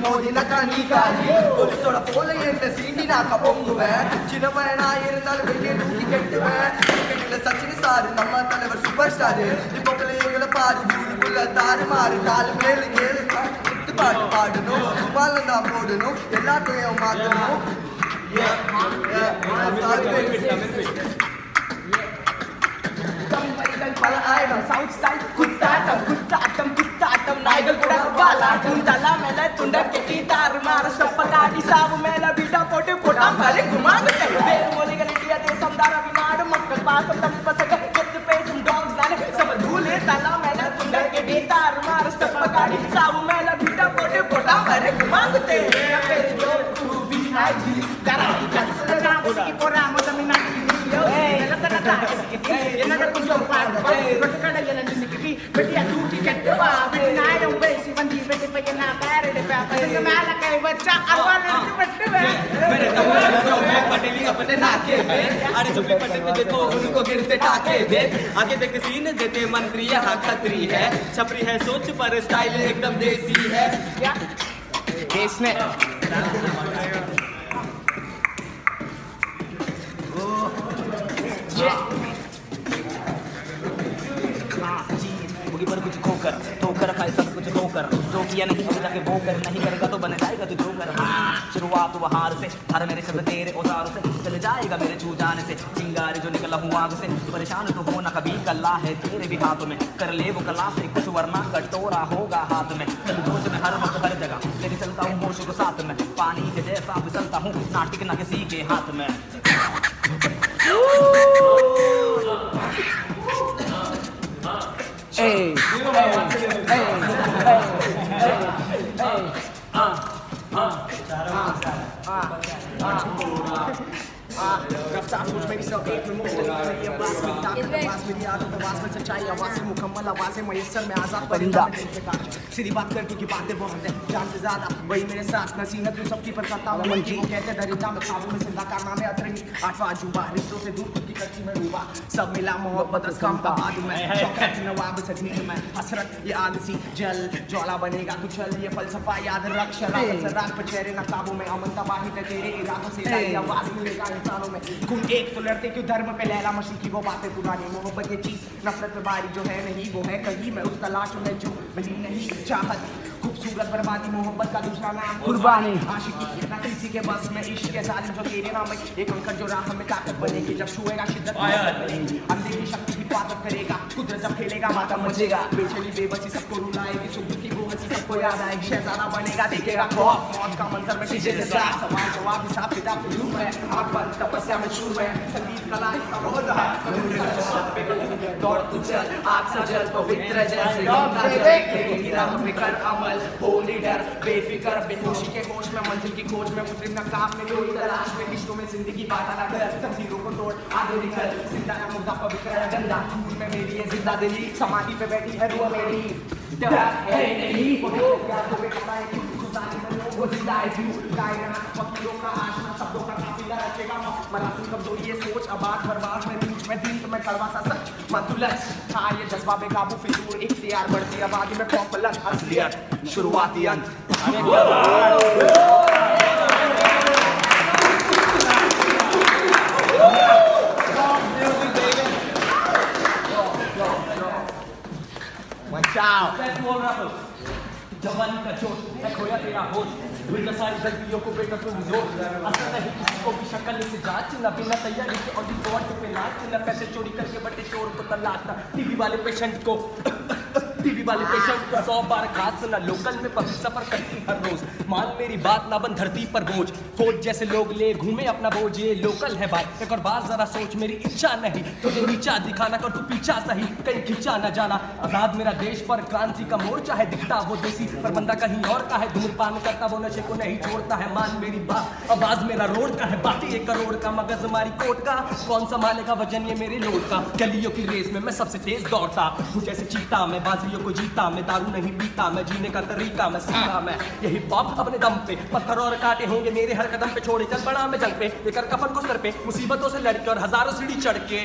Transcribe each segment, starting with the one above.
மோதின கணிகாரி போலீஸோட போல என்ற சீண்டி நான் பொங்குவேன் சின்ன பையனா இருந்தாலும் வெளியே தூக்கி கட்டுவேன் கிரிக்கெட்டில் சச்சின் சாரு நம்ம தலைவர் சூப்பர் ஸ்டாரு இப்போ பிள்ளைங்களை பாரு ஊருக்குள்ள தாறு மாறு காலு மேலு கேளு பாட்டு பாடணும் சும்மால தான் போடணும் எல்லாத்தையும் மாற்றணும் பல ஆயிரம் சவுத் ஸ்டைல் குத்தாட்டம் குத்தாட்டம் குத்தாட்டம் நாய்கள் கூட வாலாட்டம் தலா மேல துண்ட கெட்டி தாறு மாற ஸ்டப்பகாடி சாவு மேல பீட்டா போட்டு போட்டாம் பலே குமாங்க வேறு மொழிகள் இந்திய தேசம் தாரவி நாடு மக்கள் பாசம் தமிழ் பசங்க கெத்து பேசும் டாக்ஸ் தானே சப தூளே தலா மேல துண்ட கெட்டி தாறு மாற ஸ்டப்பகாடி சாவு மேல பீட்டா போட்டு போட்டாம் பலே குமாங்க आगे देख सीन देते मंत्री यहाँ खतरी है छपरी है सोच पर स्टाइल एकदम देसी है देश में पर कुछ खोकर ठोकर खाए सब कुछ धोकर जो किया नहीं अब जाके वो कर नहीं करेगा तो बन जाएगा तो जो कर शुरुआत वहार से हर मेरे शब्द तेरे औजार से चले जाएगा मेरे छू जाने से चिंगारी जो निकला हूँ आग से परेशान तो होना कभी कला है तेरे भी हाथ में कर ले वो कला से कुछ वरना कटोरा होगा हाथ में चल जोश में हर वक्त हर जगह तेरे चलता हूँ होश को साथ में पानी के जैसा फिसलता हूँ नाटिक ना किसी के हाथ में रफ्तार सोच मेरी सब एक में मुश्किल है आवाज में ताकत आवाज मेरी आदत आवाज में सच्चाई आवाज से मुकम्मल आवाज है मयसर में आजाद परिंदा सीधी बात कर क्योंकि बातें बहुत है जानते ज्यादा वही मेरे साथ नसीहत में सबकी पर करता हूँ मंजी को कहते दरिद्र में खाबू में जिंदा कारनामे अतरंगी आठवां अजूबा रिश्तों से दूर खुद की कच्ची में डूबा सब मिला मोहब्बत रस कम आबाद में शौकत नवाब सजीद में हसरत ये आग सी जल ज्वाला बनेगा तू चल ये फलसफा याद रख शरारत से राग पर चेहरे न काबू में अमन तबाही पे तेरे इरादों से आवाज मिलेगा इंसानों में तुम एक तो लड़ते क्यों धर्म पे लैला मसीह की वो बातें पुरानी मोहब्बत ये चीज नफरत में बारी जो है नहीं वो है कहीं मैं उस तलाश में जो मिली नहीं चाहत खूबसूरत बर्बादी मोहब्बत का दूसरा नाम कुर्बानी आशिकी ना किसी के बस में इश्क के जालिम जो तेरे नाम है एक अंकर जो राह में ताकत बनेगी जब छुएगा शिद्दत अंधे की शक्ति हिफाजत करेगा कुदरत जब खेलेगा माता मचेगा बेचैनी बेबसी सबको रुलाएगी सुख की वो हंसी सबको याद आएगी शहजादा बनेगा देखेगा खौफ मौज का मंजर में शीशे के साथ सवाल जवाब हिसाब किताब शुरू है आग बंद तपस्या में शुरू है संगीत कला इसका बहुत है दौड़ तू चल आग से जल पवित्र जैसे गिरा हम कर अमल हो लीडर बेफिक्र बेहोशी के होश में मंजिल की खोज में मुस्लिम नकाब में कोई तलाश में किश्तों में जिंदगी बांटा ना कर तस्वीरों को तोड़ आगे निकल जिंदा ना मुर्दा पवित्र गंदा झूठ में मेरी है जिंदा दिली समाधि पे बैठी है रुआ मेरी डर है नहीं प्यार को बेटा है खुदानी में लोग वो जिंदा है क्यों कायनात फकीरों का आशना शब्दों का काफिला रचेगा मलासुम कमजोरी ये सोच आबाद बर्बाद में बीच में दिन में कड़वा सा सच मतुलच हाँ ये जज्बा बेकाबू फिजूल इख्तियार बढ़ती आबादी में पॉपुलर असलियत शुरुआती अंत Ciao. जवानी का जोश है खोया तेरा होश भूल सारी गलतियों को बेटा तुम जोश असर नहीं किसी को भी शक्ल से जांच न बिना तैयारी के और रिपोर्ट पे नाच न पैसे चोरी करके बटे चोर को तलाशना टीवी वाले पेशेंट को 100 बार घात सुना लोकल में पब्लिक सफर करती हर रोज मान मेरी बात ना बन धरती पर बोझ फौज जैसे लोग ले घूमे अपना बोझ ये लोकल है बात एक और बार जरा सोच मेरी इच्छा नहीं तुझे नीचा दिखाना कर तू पीछा सही कहीं खींचा न जाना आजाद मेरा देश पर क्रांति का मोर्चा है दिखता वो देसी पर बंदा कहीं और का है धूम्रपान करता वो नशे को नहीं छोड़ता है मान मेरी बात आवाज मेरा रोड का है बाकी 1 करोड़ का मगज हमारी कोट का कौन संभालेगा वजन ये मेरे लोड का गलियों की रेस में मैं सबसे तेज दौड़ता हूँ जैसे चीता मैं बाजियों को जीता मैं दारू नहीं पीता मैं जीने का तरीका मैं सीखा मैं यही पॉप अपने दम पे पत्थर और कांटे होंगे मेरे हर कदम पे छोड़े चल पड़ा मैं जंग पे लेकर कफन को सर पे मुसीबतों से लड़के और हजारों सीढ़ी चढ़ के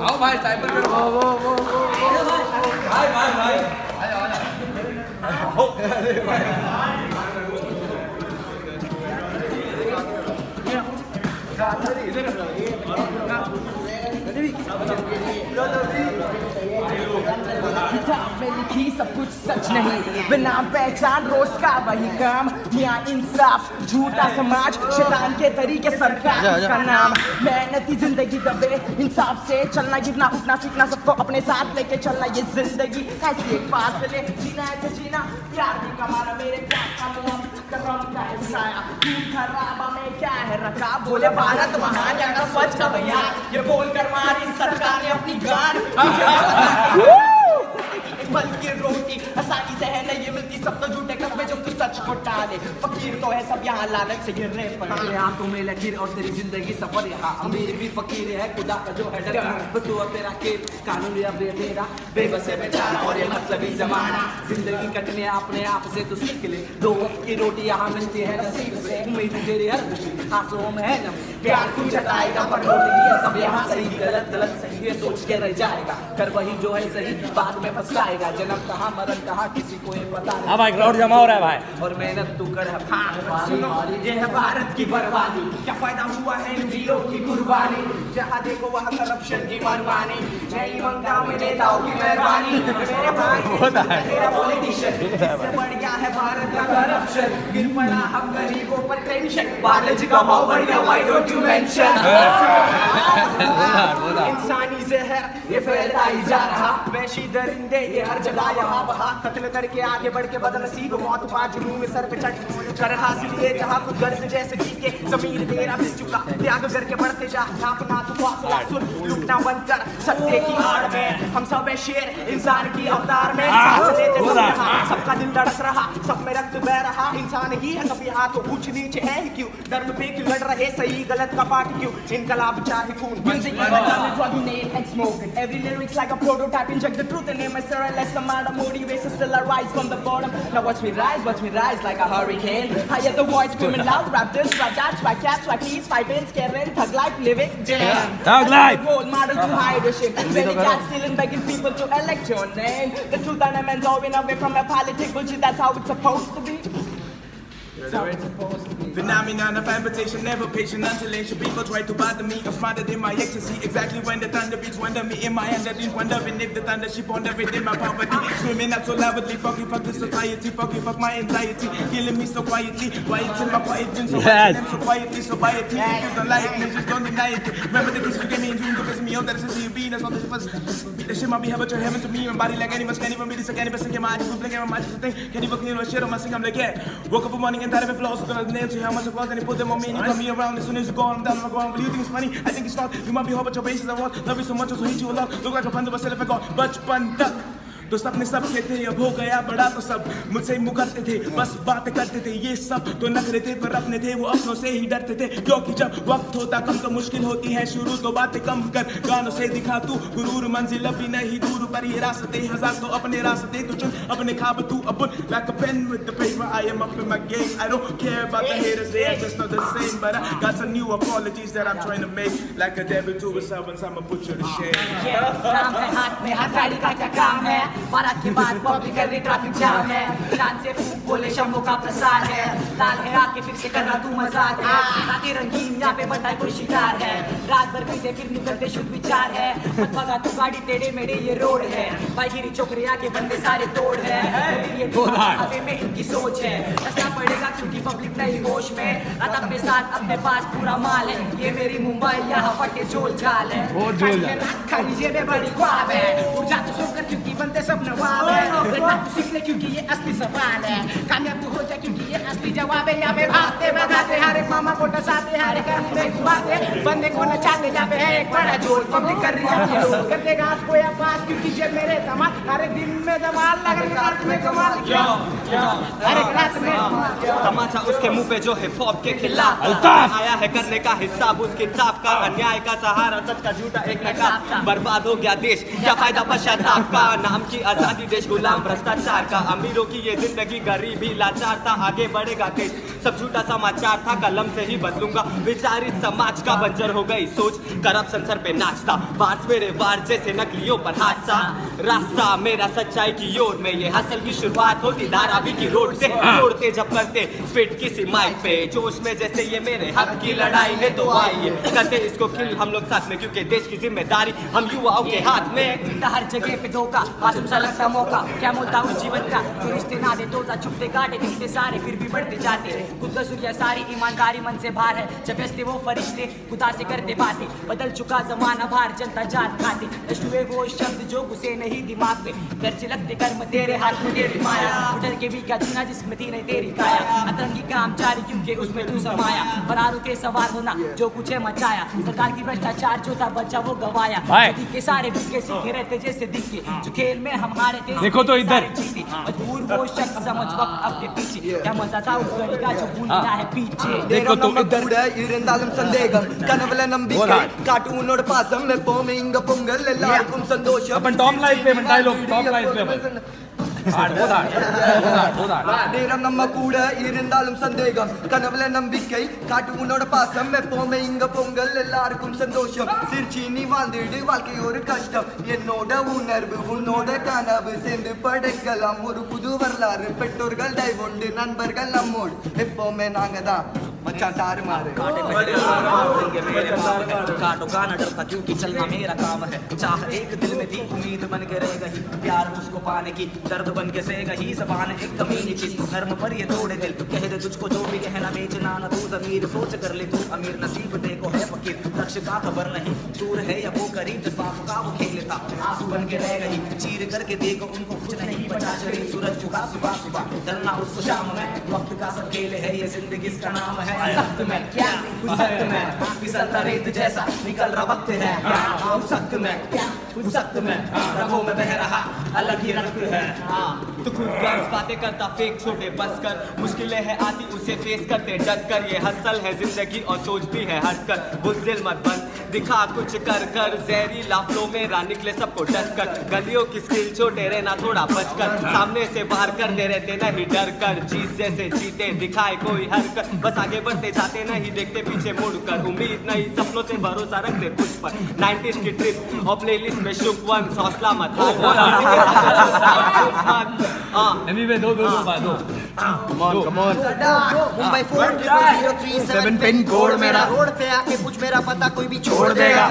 आओ भाई साइकिल पे भाई किताब में लिखी सब कुछ सच नहीं, बिना पहचान रोज का वही काम, मियां इंसाफ झूठा समाज, शैतान के तरीके सरकार का नाम, मेहनती जिंदगी दबे इंसाफ से चलना, गिरना उठना सीखना, सबको अपने साथ लेके चलना, ये जिंदगी ऐसी एक फासले, जीना ऐसे जीना, प्यार भी कमाना, मेरे प्यार का नाम करम का हिस्साया, खराबा में क्या है रखा, बोले भारत महान या स्वच्छ का भैया, ये बोल कर मारी सरकार ने अपनी गान, बल्कि रोटी आसानी से है नहीं ये मिलती, सब तो झूठे कस्मे जो तू सच को टाले, फकीर तो है सब यहाँ लालच से गिर रहे पर यहाँ तुम्हें लकीर और तेरी जिंदगी सफर, यहाँ अमीर भी फकीर है, खुदा का जो है डर, बस तू और तेरा खेल कानून या बेतेरा, बेबस है बेचारा और ये मतलबी जमाना, जिंदगी कटने अपने आप से तू सीख ले, दो वक्त की रोटी यहाँ मिलती है नसीब से, उम्मीद तेरी हर खुशी आंसुओं में है नम, प्यार तू जताएगा पर रोटी ये सब यहाँ सही गलत गलत सही ये सोच के रह जाएगा, कर वही जो है सही बाद में पछताएगा, जन्म कहाँ मरण कहाँ किसी को ये पता नहीं। हाँ भाई क्राउड जमा हो रहा है भाई, और मेहनत तू कर। हाँ सुनो ये है भारत की बर्बादी, क्या फायदा हुआ है इन वीरों की कुर्बानी, जहाँ देखो वहाँ करप्शन की मनमानी, नहीं मंगा में नेताओं की मेहरबानी, मेरे भाई तेरा पॉलिटिशियन इससे बढ़ गया है भारत का करप्शन, गिर पड़ा हम गरीबों पर टेंशन, बालाजी का भाव बढ़ गया व्हाई डोंट यू मेंशन, इंसानी जहर ये फैलता ही जा रहा, वैशी दरिंदे ये हर जगह यहाँ वहाँ, कत्ल करके आगे बढ़ के बदनसीब मौत बाजू में सर पे चढ़ कर हासिल ये जहाँ खुद गर्ज जैसे जी के जमीन तेरा मिल चुका, त्याग करके बढ़ते जा अपना तू फासला सुन, लुटना बंद कर सत्य की आड़ में, हम सब है शेर इंसान की अवतार में, सांस लेते सब यहाँ सबका दिल धड़क रहा, सब में रक्त बह रहा, इंसान ही है सब यहाँ तो ऊंच नीचे है ही क्यों, धर्म पे क्यों लड़ रहे सही गलत का पाठ क्यों, इनकलाब चाहे खून, music is a drug you need and smoke it, every lyrics like a prototype, inject the truth and name my story, less amount of motivation still arise from the bottom, now watch me rise like a hurricane, I hear the voice screaming loud, rap this, rap that, swag caps, swag keys, five pins, Karen, thug life, living, jam, Thug life, role model to hide the shit, many cats stealing, begging people to elect your name, the truth and I'm going away from a political shit, that's how it's supposed to be. Phenomenon of amputation, never patient until ancient people try to bother me. I'm smarter in my ecstasy, exactly when the thunder beats wonder me in my hand. That is wondering if the thunder she pondered in my poverty. Screaming out so loudly, fuck the society, fuck my anxiety, killing me so quietly. Quiet in my quiet dreams, so quietly, so quietly. If you don't like me, just don't deny it. Remember the things you gave me in dreams, because me, oh, that is you being. That's all this was. That shit might be hell, but you're heaven to me. My body like animals, can't even be this, I can't even sing in my eyes. I'm blinking my mind, just a thing. Can't even clean no shit on my sing, I'm like, yeah. Woke up one morning and thought of it flows, so gonna nail to how much it was, and they put them on me, and you got me around. As soon as you go on, I'm down on the ground. But you think it's funny? I think it's not. You might be hard, but your bases are wrong. Love you so much, so hate you a lot. Look like a panda, but still if I go, बचपन तक तो सपने सबके थे, अब हो गया बड़ा तो सब मुझसे मुकरते थे, बस बातें करते थे, ये सब तो नखरे थे पर अपने थे, वो अपनों से ही डरते थे, क्योंकि जब वक्त होता कम तो मुश्किल होती है शुरू, तो बातें कम कर गानों से दिखा तू गुरूर, मंजिल अभी नहीं दूर पर ये रास्ते हजार, तो अपने रास्ते तो चुन, अपने ख्वाब तू अपन like a pen with the paper, I am up in my game, I don't care about the haters, they are just not the same, but I got some new apologies that I'm trying to make, like a devil to his servants, I'ma put you to shame. काम है हाथ में हथकड़ी का क्या काम है, बारात के बाद पब्लिक कर रही ट्रैफिक जाम है, शान से फूक बोले शंभू का प्रसार है, लाल है आके फिर से करना तू मजाक है, रातें रंगीन यहाँ पे बटा कोई शिकार है, रात भर पीते फिर निकलते शुद्ध विचार है, मत भगा तू गाड़ी तेरे मेरे ये रोड है, भाईगिरी चौकरिया के बंदे सारे तोड़ है, ये हवे में इनकी सोच है, हंसना पड़ेगा क्योंकि पब्लिक नहीं होश में, रात अपने साथ अपने पास पूरा माल है, ये मेरी मुंबई यहाँ फटे झोल झाल है, खाली जेबें बड़ी ख्वाब है, ऊर्जा तो सोकर क्योंकि बनते सब नवाब है, रटना तो सीख ले क्योंकि ये असली सवाल है, कामयाब तो हो जाए क्योंकि ये असली जवाब है, यहाँ पे भागते भगाते हर एक मामा को डसाते, हर एक आदमी में घुमाते, बंदे को नचाते, यहाँ पे है एक बड़ा जोर, पब्लिक कर रही है रोल, करते घास को या पास क्योंकि ये मेरे धमाल, हर एक दिन में धमाल लग रही रात में कमाल, हर एक रात में तमाचा उसके मुंह पे जो है फॉप के खिलाफ आया है करने का हिसाब, उसके ताप का अन्याय का सहारा, सच का झूठा एक नकाब, बर्बाद हो गया देश, क्या फायदा पश्चाताप का, नाम की आजादी देश गुलाम भ्रष्टाचार का, अमीरों की ये जिंदगी गरीबी लाचार था, आगे बढ़ेगा देश सब झूठा समाचार था, कलम से ही बदलूंगा विचारित समाज का बंजर हो गई सोच, करप्शन सर पे नाचता, बार्स मेरे वार जैसे नकलियों पर हादसा, रास्ता मेरा सच्चाई की ओर में, ये हसल की शुरुआत होती धारावी की रोड से, तोड़ते जब करते स्पीड किसी माइक पे, जोश में जैसे ये मेरे हक की लड़ाई है, तो आइए करते इसको किल हम लोग साथ में, क्योंकि देश की जिम्मेदारी हम युवाओं के हाथ में। हर जगह पे धोखा, मासूम सा लगता मौका, क्या मोलता उस जीवन का जो रिश्ते ना दे तोता, छुपते काटे दिखते सारे फिर भी बढ़ते जाते, खुद का सूर्य सारी ईमानदारी मन से बाहर है, जब हंसते वो फरिश्ते खुदा से करते बातें, बदल चुका जमाना बाहर जनता जात खाते, हुए वो शब्द जो घुसे नहीं दिमाग में, घर से लगते कर्म तेरे हाथ में तेरी माया, उधर के भी क्या जीना जिसमें थी नहीं तेरी काया, अतरंगी काम जारी क्योंकि उसमें तू समाया, फरारों के सवार होना जो कुछ है मचाया, सरकार की भ्रष्टाचार जो था बच्चा वो गवाया, के सारे बिस्के सीखे रहते जैसे दिखे, जो खेल में हम हारे थे देखो तो इधर मजबूर वो शख्स समझ वक्त अपने पीछे, क्या मजा था उस घड़ी का जो भूल गया है पीछे, देखो तो इधर இருந்தாலும் சந்தேகம் கனவுல நம்பிக்கை காட்டு உன்னோட பாசம் எப்போமே இங்க பொங்கல் எல்லாருக்கும் சந்தோஷம் अपन टॉप लाइन पे डायलॉग टॉप लाइन पे நேரம் நம்ம கூட இருந்தாலும் சந்தேகம் கனவுல நம்பிக்கை காட்டு உன்னோட பாசம் எப்போமே இங்க பொங்கல் எல்லாருக்கும் சந்தோஷம் சிரிச்சி நீ வாழ்ந்துடு வாழ்க்கை ஒரு கஷ்டம் என்னோட உணர்வு உன்னோட கனவு சேர்ந்து படைக்கலாம் ஒரு புது வரலாறு பெற்றோர்கள் டைவொண்டு நண்பர்கள் நம்மோடு எப்போமே நாங்க தான் मचा तार मारे काटो गाना डरता क्योंकि चलना मेरा काम है, चाह एक दिल में थी उम्मीद बन के रहेगा ही, प्यार उसको पाने की दर्द बन के सेगा ही, ज़बान एक कमीनी चीज नर्म पर ये तोड़े दिल, कह दे तुझको जो भी कहना बेचना ना तू ज़मीर, सोच कर ले तू अमीर नसीब देखो है फकीर, लक्ष का खबर नहीं दूर है या वो करीब, जज्बात का वो खेल लेता आंसू बन के रहेगा ही, चीर करके देखो उनको कुछ नहीं बचा शरीर, सूरज झुका सुबह सुबह ढलना उसको शाम में, वक्त का सब खेल है ये जिंदगी इसका नाम है, सख्त में क्या सख्त में फिसलता रेत जैसा निकल रहा वक्त है, सख्त में क्या सख्त में रगों में बह रहा अलग ही रक्त है, तो खूब गर्व बातें करता फेक छोटे बस कर, मुश्किलें है आती उसे फेस करते डट कर, ये हसल है जिंदगी और सोचती है हट कर, बुज़दिल मत बन दिखा कुछ कर कर, जहरी लाफलों मेरा निकले सबको डस कर, गलियों की स्किल छोटे रहना थोड़ा बच कर, सामने से बाहर करते रहते नहीं डर कर, चीज जैसे जीते दिखाए कोई हरकत, बस आगे बढ़ते जाते नहीं देखते पीछे मुड़ कर, उम्मीद नहीं सपनों से भरोसा रखते कुछ पर, 90s की ट्रिप और प्लेलिस्ट में शुक वन हौसला मत एनीवे दो मुंबई 4037 पिन कोड मेरा, रोड पे आके पूछ मेरा पता कोई भी छोड़ देगा,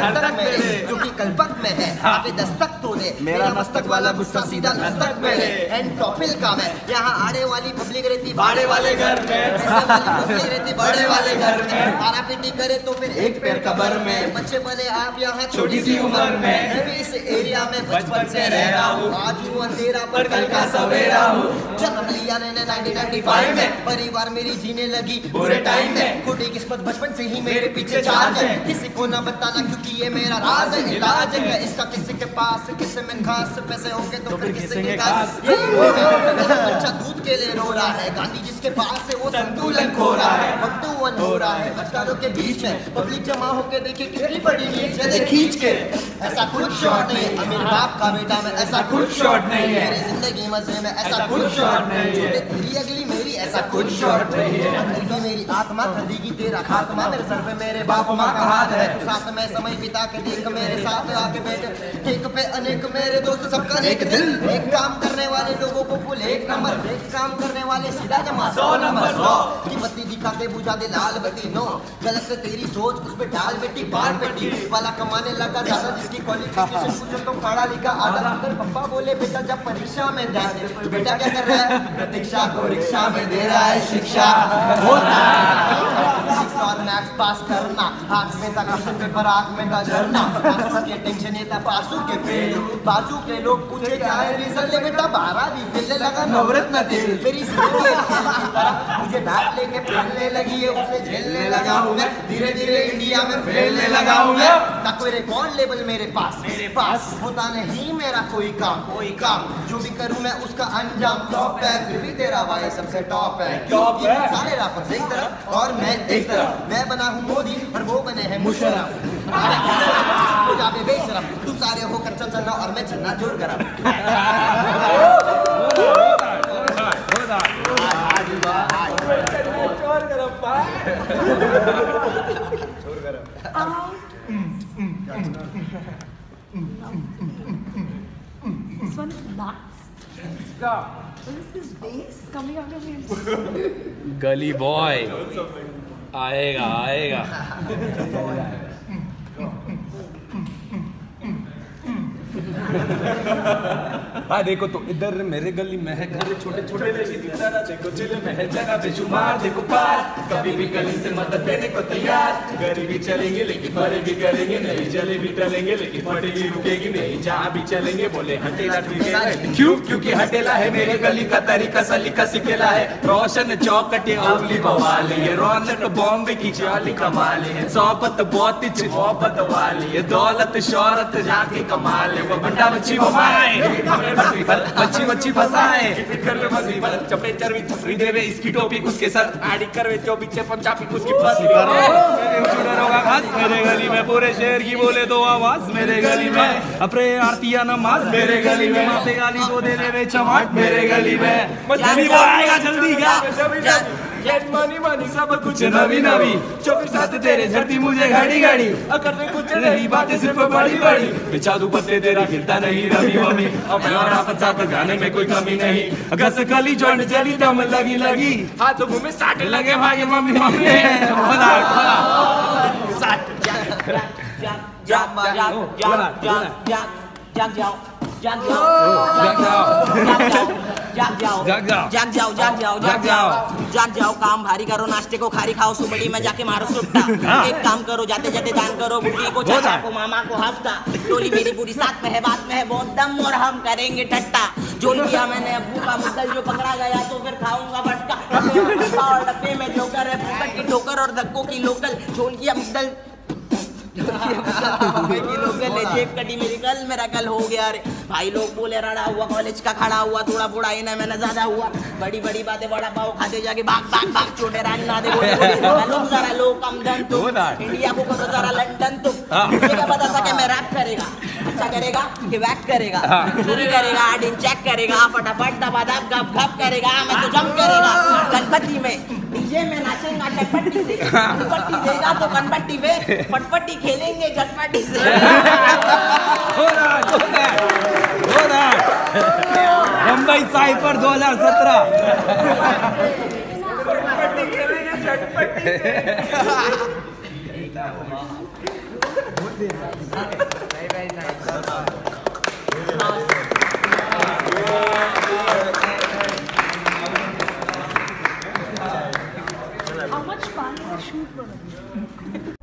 जो कि कल्पक में है आके दस्तक तो दे, मेरा मस्तक वाला गुस्सा सीधा दस्तक में ले, एंड टॉपिल का मैं यहाँ आड़े वाली पब्लिक रहती बाड़े वाले घर में, ऐसे वाली पब्लिक रहती बड़े वाले घर में, मारा पीटी करे तो फिर एक पैर कबर में, बच्चे बने आप यहाँ छोटी सी उम्र में, मैं भी इस एरिया में बचपन से रह रहा हूँ, आज हूँ अंधेरा पर कल का सवेरा हूँ, जन्म लिया मैंने 1995 में, परिवार मेरी जीने लगी बुरे टाइम में, खोटी किस्मत बचपन से ही मेरे पीछे चार्ज है, किसी को ना बताना क्योंकि ये मेरा राज है, इलाज है इसका किसी के पास, किसी में खास पैसे होंगे तो फिर किसी के पास, बच्चा दूध के लिए रो रहा है, गांधी जिसके पास है वो संतुलन खो रहा है, वक्तुवन हो रहा है बच्चारों के बीच में, पब्लिक जमा होके देखे कितनी बड़ी नीच है खींच के, ऐसा कुछ शॉट नहीं अमीर बाप का बेटा में, ऐसा कुछ शॉट नहीं है मेरी जिंदगी मजे में, ऐसा कुछ शॉट नहीं है तेरी अगली मेरी, ऐसा कुछ शॉट नहीं है अंदर मेरी आत्मा कर देगी तेरा खात्मा, मेरे सर पे मेरे बाप माँ का हाथ है, तो साथ में समय बिता के देख मेरे साथ आके बैठे, ठीक पे अनेक मेरे दोस्त सबका एक दिल, एक काम करने वाले लोगों को फुल एक नंबर, एक काम करने वाले सीधा जमा 100 नंबर 100 की बत्ती दिखाते बुझा दे लाल बत्ती नो, गलत है तेरी सोच उस पे डाल बेटी बाल बेटी वाला कमाने लगा ज्यादा, जिसकी क्वालिफिकेशन पूछो तो पढ़ा लिखा आधा, अगर पापा बोले बेटा जब परीक्षा में ध्यान दे, बेटा क्या कर रहा है प्रतीक्षा को रिक्शा में दे रहा है शिक्षा, और मैथ्स पास करना, हाथ में था क्वेश्चन पेपर आग में था झरना, आंसू के टेंशन ये था पासू के फेल, बाजू के लोग पूछे क्या है रिजल्ट, बेटा 12 भी खेलने लगा नवरत्न तेल, मेरी जिंदगी मुझे बैट लेके फैलने लगी है, उसे झेलने लगा हूँ मैं, धीरे धीरे इंडिया में फैलने लगा हूँ मैं, ना कोई रिकॉर्ड लेवल मेरे पास होता नहीं मेरा कोई काम जो भी करूँ मैं उसका अंजाम टॉप है, फिर भी तेरा भाई सबसे टॉप है, क्योंकि सारे रापर्स एक तरफ और मैं एक तरफ, मैं बना हूँ मोदी और वो बने हैं मुशर्रफ, जाबे बेशरम तुम सारे होकर चल चलना और मैं चलना जोर गरम। This one is nuts. What is this bass coming out of him? गली बॉय आएगा आएगा. हाँ देखो तो इधर मेरे गली में है घर छोटे छोटे देखो चिल में है जगह बेशुमार देखो पार कभी भी गली से मदद देने को तैयार गरीबी चलेंगे लेकिन बड़े भी करेंगे नहीं चले भी टलेंगे लेकिन फटे भी रुकेगी नहीं जहाँ भी चलेंगे बोले हटेला ठुकेला क्यों क्योंकि हटेला है मेरे गली का तरीका सलीका सिखेला है रोशन चौकटे अगली बवाली है रौनक बॉम्बे की चाली कमाली है सोबत बहुत ही मोहब्बत वाली है दौलत शौहरत जाके कमाल है वो बंडा बच्ची वो माए बच्ची बच्ची फसाए कर ले मसीबत चपे चरवी छपरी देवे इसकी टोपी उसके सर आड़ी करवे जो पीछे पंजाबी उसकी फसी चुनर होगा खास मेरे गली में पूरे शहर की बोले दो आवाज मेरे गली में अपने आरतिया नमाज मेरे गली में माते गाली को दे देवे चमाट मेरे गली में मजबूरी वो आएगा जल्दी क्या मनी मनी सब कुछ नवी नवी 24 साथ तेरे झड़ती मुझे घड़ी घड़ी करने कुछ नहीं बातें सिर्फ बड़ी बड़ी बिछादू पत्ते तेरा खिलता नहीं रवि मम्मी अब और आप साथ गाने में कोई कमी नहीं घस गली जॉइंट जली दम लगी लगी हाथों मुंह में साट लगे भाई मम्मी मम्मी बोला साट जाग जाओ काम भारी करो नाश्ते को खारी खाओ सुबड़ी में जाके मारो सुट्टा एक काम करो जाते जाते दान करो बुढ़ी को चाचा को मामा को हफ्ता टोली मेरी पूरी साथ में है बात में है बहुत दम और हम करेंगे ठट्टा जोल किया मैंने अब्बू का मुद्दल जो पकड़ा गया तो फिर खाऊंगा फटका और डब्बे में जोकर है फूकट की ठोकर और धक्कों की लोकल झोल किया मुद्दल जेब कटी मेरी कल मेरा कल हो गया रे भाई लोग बोले रड़ा हुआ कॉलेज का खड़ा हुआ थोड़ा फोड़ा इन्हें मैंने ज्यादा हुआ बड़ी बड़ी बातें बड़ा पाव खाते जाके भाग भाग भाग छोटे रान ना दे लोग जरा लो कम दन तुम इंडिया को करो जरा लंदन तुम मुझे क्या पता था कि मैं रैप करेगा अच्छा करेगा कि वैक करेगा चोरी करेगा आडिन चेक करेगा फटाफट दबा दब गप गप करेगा मैं तो जंप करेगा गणपति में डीजे में नाचेगा चटपटी से दुपट्टी देगा तो गणपति पे फटफटी खेलेंगे झटपटी से हो रहा Bombay साइपर 2017 How much fun is the shoot going to be?